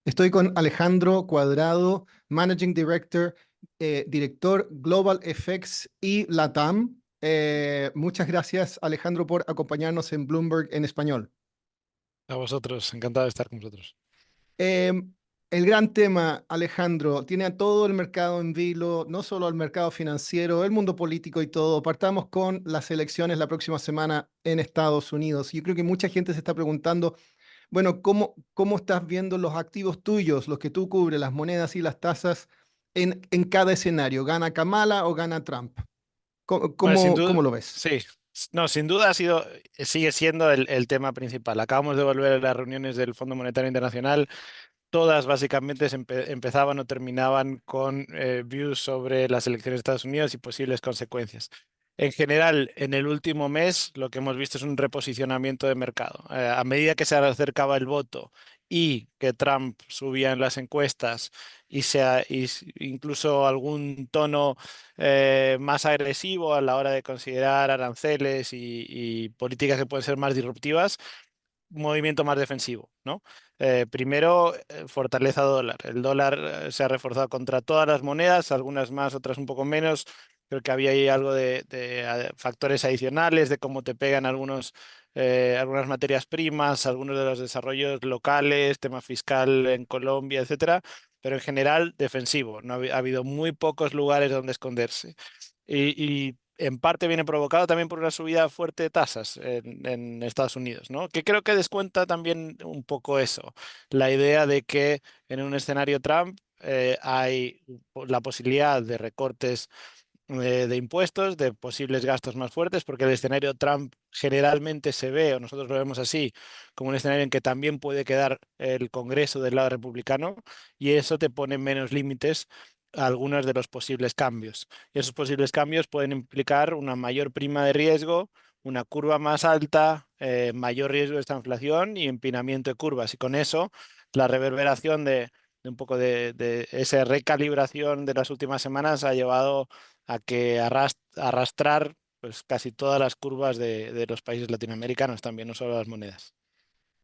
Estoy con Alejandro Cuadrado, Managing Director, Director Global FX y LATAM. Muchas gracias, Alejandro, por acompañarnos en Bloomberg en español. A vosotros, encantado de estar con vosotros. Eh, el gran tema, Alejandro, tiene a todo el mercado en vilo, no solo al mercado financiero, el mundo político y todo. Partamos con las elecciones la próxima semana en Estados Unidos. Yo creo que mucha gente se está preguntando, bueno, ¿cómo estás viendo los activos tuyos, los que tú cubres, las monedas y las tasas en cada escenario? ¿Gana Kamala o gana Trump? ¿Cómo, Bueno, sin cómo, duda, cómo lo ves? sí, no, sin duda sigue siendo el tema principal. Acabamos de volver a las reuniones del Fondo Monetario Internacional. Todas básicamente empezaban o terminaban con views sobre las elecciones de Estados Unidos y posibles consecuencias. En general, en el último mes lo que hemos visto es un reposicionamiento de mercado. A medida que se acercaba el voto y que Trump subía en las encuestas incluso algún tono más agresivo a la hora de considerar aranceles y políticas que pueden ser más disruptivas, movimiento más defensivo, ¿no? Primero, fortaleza dólar. El dólar se ha reforzado contra todas las monedas, algunas más, otras un poco menos. Creo que había ahí algo de factores adicionales, de cómo te pegan algunas materias primas, algunos de los desarrollos locales, tema fiscal en Colombia, etcétera. Pero en general, defensivo. No ha habido muy pocos lugares donde esconderse. Y en parte viene provocado también por una subida fuerte de tasas en Estados Unidos, ¿no? Que creo que descuenta también un poco eso, la idea de que en un escenario Trump hay la posibilidad de recortes de impuestos, de posibles gastos más fuertes, porque el escenario Trump generalmente se ve, o nosotros lo vemos así, como un escenario en que también puede quedar el Congreso del lado republicano, y eso te pone menos límites a algunos de los posibles cambios. Y esos posibles cambios pueden implicar una mayor prima de riesgo, una curva más alta, mayor riesgo de esta inflación y empinamiento de curvas. Y con eso, la reverberación de un poco de esa recalibración de las últimas semanas ha llevado a que arrastrar pues casi todas las curvas de los países latinoamericanos también, no solo las monedas.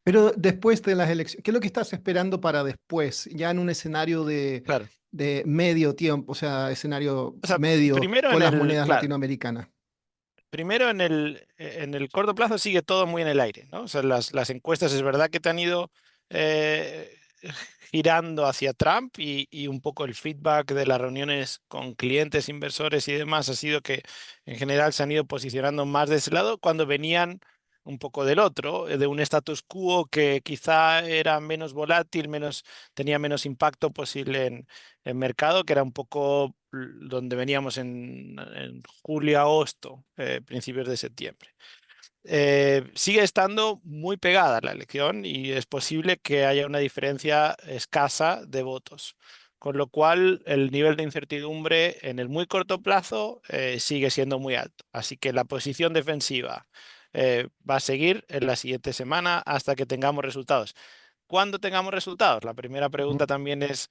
Pero después de las elecciones, ¿qué es lo que estás esperando para después, ya en un escenario Claro. de medio tiempo, o sea, escenario O sea, medio primero con en las el, monedas claro, latinoamericanas? primero en el corto plazo sigue todo muy en el aire, ¿no? O sea, las encuestas es verdad que te han ido eh, girando hacia Trump y un poco el feedback de las reuniones con clientes, inversores y demás ha sido que en general se han ido posicionando más de ese lado cuando venían un poco del otro, de un status quo que quizá era menos volátil, tenía menos impacto posible en mercado, que era un poco donde veníamos en julio, agosto, principios de septiembre. Sigue estando muy pegada la elección y es posible que haya una diferencia escasa de votos, con lo cual el nivel de incertidumbre en el muy corto plazo sigue siendo muy alto. Así que la posición defensiva va a seguir en la siguiente semana hasta que tengamos resultados. ¿Cuándo tengamos resultados? La primera pregunta también es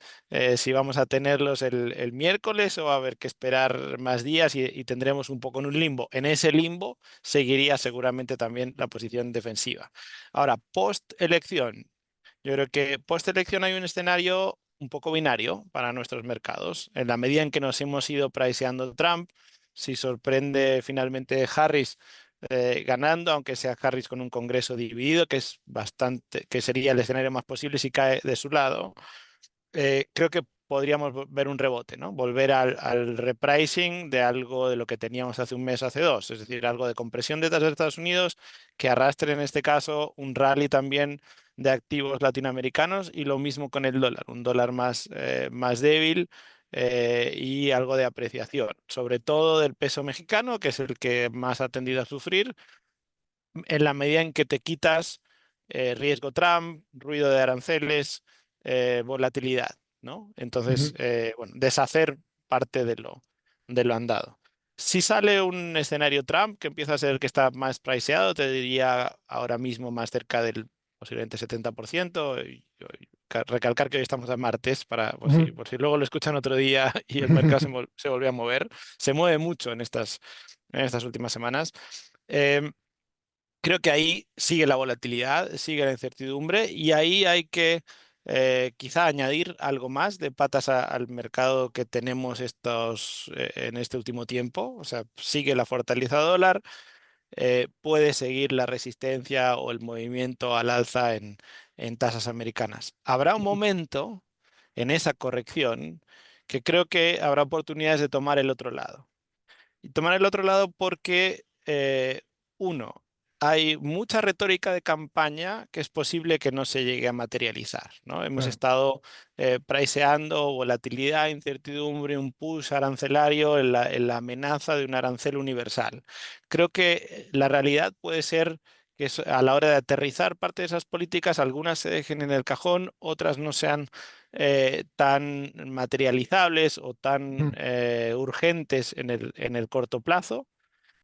si vamos a tenerlos el miércoles o va a haber que esperar más días y tendremos un poco en un limbo. En ese limbo seguiría seguramente también la posición defensiva. Ahora, post elección. Yo creo que post elección hay un escenario un poco binario para nuestros mercados. En la medida en que nos hemos ido priceando Trump, si sorprende finalmente Harris ganando, aunque sea Harris con un Congreso dividido, que sería el escenario más posible si cae de su lado, creo que podríamos ver un rebote, ¿no? Volver al repricing de algo de lo que teníamos hace un mes, hace dos, es decir, algo de compresión de tasas de Estados Unidos que arrastre en este caso un rally también de activos latinoamericanos y lo mismo con el dólar, un dólar más débil y algo de apreciación, sobre todo del peso mexicano, que es el que más ha tendido a sufrir, en la medida en que te quitas riesgo Trump, ruido de aranceles, volatilidad, ¿no? Entonces, Ujú. bueno, deshacer parte de lo andado. Si sale un escenario Trump que empieza a ser el que está más priceado, te diría ahora mismo más cerca del posiblemente 70%. Recalcar que hoy estamos a martes, Ujú. por si luego lo escuchan otro día y el mercado se volvió a mover. Se mueve mucho en estas últimas semanas. Em, Creo que ahí sigue la volatilidad, sigue la incertidumbre y ahí hay que quizá añadir algo más de patas al mercado que tenemos en este último tiempo. O sea, sigue la fortaleza dólar, puede seguir la resistencia o el movimiento al alza en tasas americanas. Habrá un momento en esa corrección que creo que habrá oportunidades de tomar el otro lado. Y tomar el otro lado porque, uno, hay mucha retórica de campaña que es posible que no se llegue a materializar, ¿no? Hemos Claro. estado priceando volatilidad, incertidumbre, un push arancelario en la amenaza de un arancel universal. Creo que la realidad puede ser que a la hora de aterrizar parte de esas políticas, algunas se dejen en el cajón, otras no sean tan materializables o tan Ujú, urgentes en el corto plazo,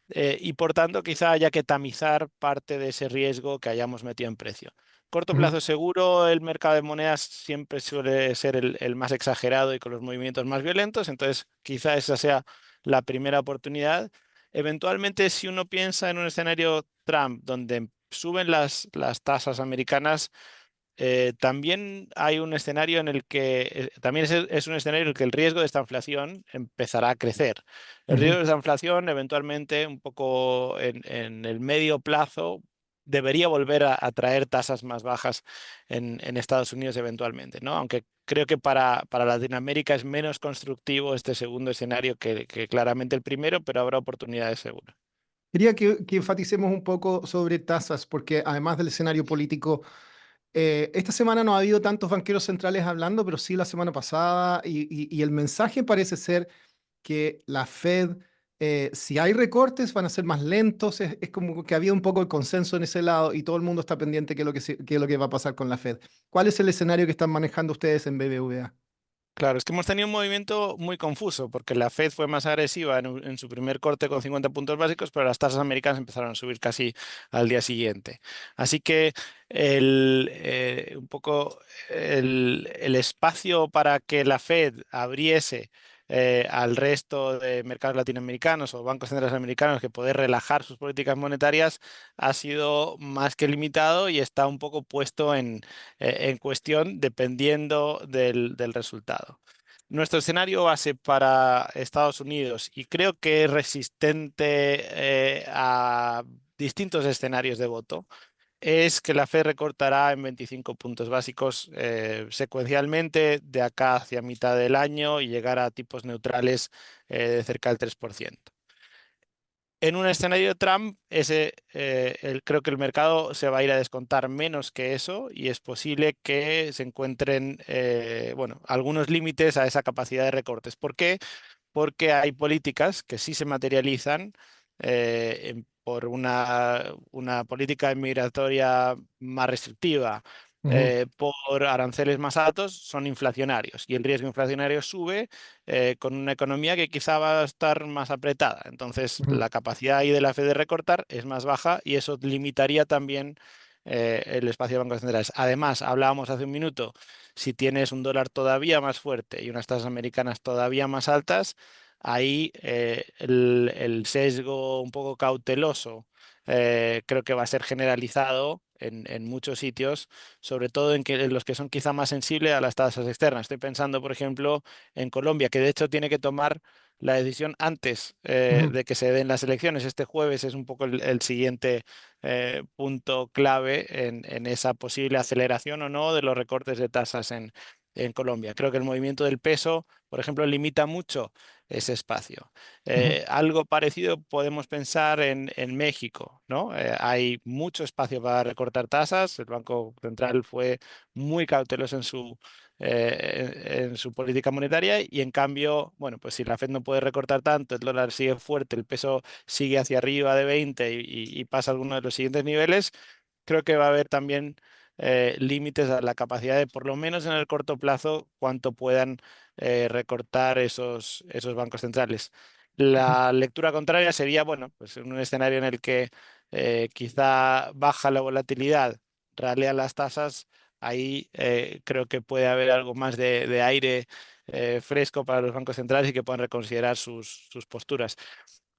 y por tanto quizá haya que tamizar parte de ese riesgo que hayamos metido en precio. Corto ujú. plazo seguro, el mercado de monedas siempre suele ser el más exagerado y con los movimientos más violentos, entonces quizá esa sea la primera oportunidad. Eventualmente, si uno piensa en un escenario Trump donde suben las tasas americanas, también hay un escenario en el que, también es un escenario en el que el riesgo de esta inflación empezará a crecer. El riesgo Ujú. de esta inflación, eventualmente, un poco en el medio plazo, debería volver a traer tasas más bajas en Estados Unidos eventualmente, ¿no? Aunque creo que para Latinoamérica es menos constructivo este segundo escenario que claramente el primero, pero habrá oportunidades seguro. Quería que enfaticemos un poco sobre tasas, porque además del escenario político, esta semana no ha habido tantos banqueros centrales hablando, pero sí la semana pasada, y el mensaje parece ser que la Fed, si hay recortes, van a ser más lentos. Es como que había un poco el consenso en ese lado y todo el mundo está pendiente de qué es lo que va a pasar con la Fed. ¿Cuál es el escenario que están manejando ustedes en BBVA? Claro, es que hemos tenido un movimiento muy confuso porque la Fed fue más agresiva en su primer corte con 50 puntos básicos, pero las tasas americanas empezaron a subir casi al día siguiente. Así que un poco el espacio para que la Fed abriese al resto de mercados latinoamericanos o bancos centrales americanos que poder relajar sus políticas monetarias ha sido más que limitado y está un poco puesto en cuestión dependiendo del resultado. Nuestro escenario base para Estados Unidos, y creo que es resistente a distintos escenarios de voto, es que la Fed recortará en 25 puntos básicos secuencialmente de acá hacia mitad del año y llegar a tipos neutrales de cerca del 3%. En un escenario de Trump, creo que el mercado se va a ir a descontar menos que eso y es posible que se encuentren bueno, algunos límites a esa capacidad de recortes. ¿Por qué? Porque hay políticas que sí se materializan por una política migratoria más restrictiva, Ujú, por aranceles más altos, son inflacionarios y el riesgo inflacionario sube con una economía que quizá va a estar más apretada. Entonces, ujú, la capacidad ahí de la Fed de recortar es más baja y eso limitaría también el espacio de bancos centrales. Además, hablábamos hace un minuto, si tienes un dólar todavía más fuerte y unas tasas americanas todavía más altas, ahí el sesgo un poco cauteloso creo que va a ser generalizado en muchos sitios, sobre todo en los que son quizá más sensibles a las tasas externas. Estoy pensando, por ejemplo, en Colombia, que de hecho tiene que tomar la decisión antes ujú, de que se den las elecciones. Este jueves es un poco el siguiente punto clave en esa posible aceleración o no de los recortes de tasas en Colombia. Creo que el movimiento del peso, por ejemplo, limita mucho ese espacio. ujú, Algo parecido podemos pensar en México, ¿no? Hay mucho espacio para recortar tasas. El Banco Central fue muy cauteloso en su política monetaria y en cambio, bueno, pues si la Fed no puede recortar tanto, el dólar sigue fuerte, el peso sigue hacia arriba de 20 y pasa alguno de los siguientes niveles, creo que va a haber también límites a la capacidad de, por lo menos en el corto plazo, cuánto puedan recortar esos bancos centrales. ujú, La lectura contraria sería, bueno, pues en un escenario en el que quizá baja la volatilidad, ralean las tasas, ahí creo que puede haber algo más de aire fresco para los bancos centrales y que puedan reconsiderar sus posturas.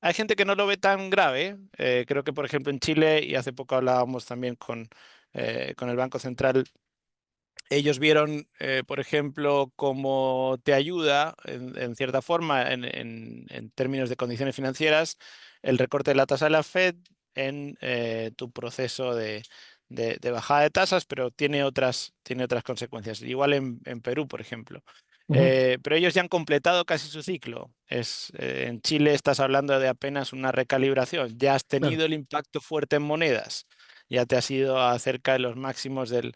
Hay gente que no lo ve tan grave. Creo que, por ejemplo, en Chile, y hace poco hablábamos también con el Banco Central Ellos vieron, por ejemplo, cómo te ayuda, en cierta forma, en términos de condiciones financieras, el recorte de la tasa de la Fed en tu proceso de bajada de tasas, pero tiene otras consecuencias. Igual en Perú, por ejemplo. Ujú. Pero ellos ya han completado casi su ciclo. En Chile estás hablando de apenas una recalibración. Ya has Claro. tenido el impacto fuerte en monedas. Ya te has ido a cerca de los máximos del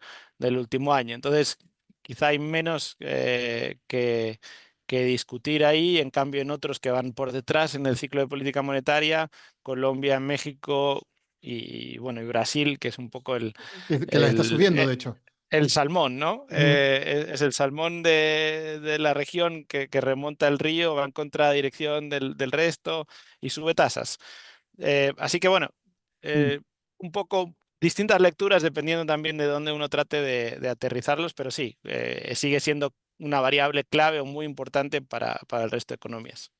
último año. Entonces, quizá hay menos que discutir ahí, en cambio en otros que van por detrás en el ciclo de política monetaria, Colombia, México bueno, y Brasil, que es un poco Que las está el, subiendo, eh, de hecho. el salmón, ¿no? Ujú. Es el salmón de la región que remonta el río, va en contradirección del resto y sube tasas. Así que bueno, Mm. eh, un poco distintas lecturas dependiendo también de dónde uno trate de aterrizarlos, pero sí, sigue siendo una variable clave o muy importante para el resto de economías.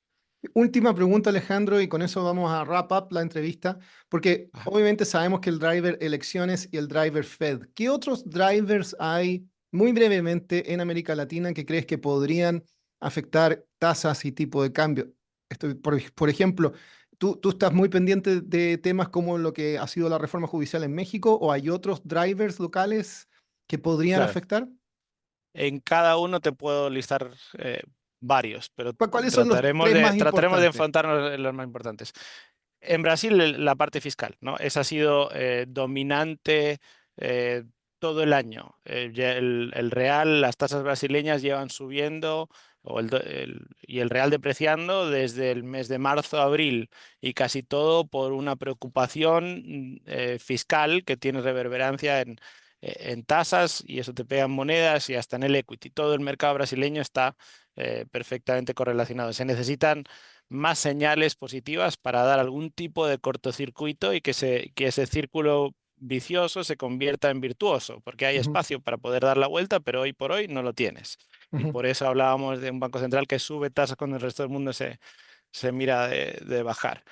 Última pregunta, Alejandro, y con eso vamos a wrap up la entrevista, porque Ajá, obviamente sabemos que el driver elecciones y el driver Fed. ¿Qué otros drivers hay, muy brevemente, en América Latina que crees que podrían afectar tasas y tipo de cambio? Por ejemplo, ¿tú estás muy pendiente de temas como lo que ha sido la reforma judicial en México o hay otros drivers locales que podrían claro. afectar? En cada uno te puedo listar varios, pero ¿Cuáles son los tres más trataremos de importantes? enfocarnos en los más importantes. En Brasil, la parte fiscal, ¿no? Esa ha sido dominante eh, todo el año. Ya el real, las tasas brasileñas llevan subiendo y el real depreciando desde el mes de marzo, abril, y casi todo por una preocupación fiscal que tiene reverberancia en tasas y eso te pega en monedas y hasta en el equity. Todo el mercado brasileño está perfectamente correlacionado. Se necesitan más señales positivas para dar algún tipo de cortocircuito y que ese círculo vicioso se convierta en virtuoso, porque hay Ujú, espacio para poder dar la vuelta, pero hoy por hoy no lo tienes. Y ujú, por eso hablábamos de un banco central que sube tasas cuando el resto del mundo se mira de bajar.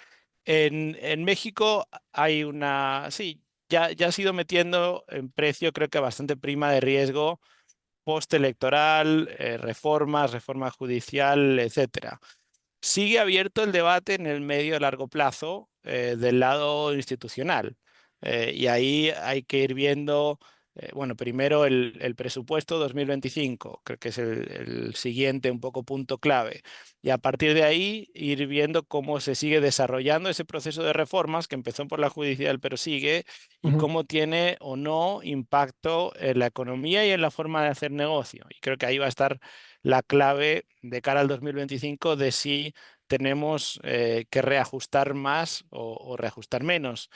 En México hay sí, ya ha sido metiendo en precio, creo que bastante prima de riesgo postelectoral, reforma judicial, etcétera. Sigue abierto el debate en el medio y largo plazo del lado institucional. Y ahí hay que ir viendo, bueno, primero el presupuesto 2025, creo que es el siguiente un poco punto clave. Y a partir de ahí ir viendo cómo se sigue desarrollando ese proceso de reformas que empezó por la judicial, pero sigue, y ujú, cómo tiene o no impacto en la economía y en la forma de hacer negocio. Y creo que ahí va a estar la clave de cara al 2025 de si tenemos que reajustar más o reajustar menos.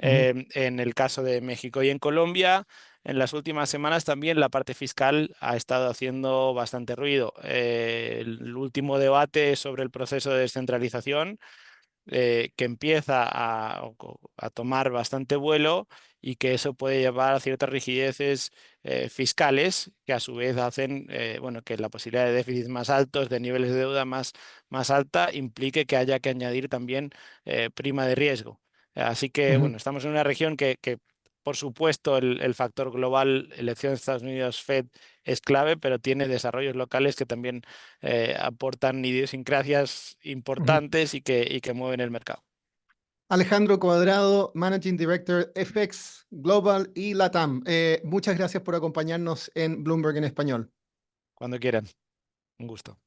ujú, En el caso de México y en Colombia, en las últimas semanas también la parte fiscal ha estado haciendo bastante ruido. El último debate sobre el proceso de descentralización que empieza a tomar bastante vuelo y que eso puede llevar a ciertas rigideces fiscales que a su vez hacen bueno, que la posibilidad de déficits más altos, de niveles de deuda más alta, implique que haya que añadir también prima de riesgo. Así que ujú, bueno, estamos en una región que por supuesto, el factor global, elecciones de Estados Unidos, Fed, es clave, pero tiene desarrollos locales que también aportan idiosincrasias ujú. importantes y que mueven el mercado. Alejandro Cuadrado, Managing Director FX Global y LATAM. Muchas gracias por acompañarnos en Bloomberg en español. Cuando quieran. Un gusto.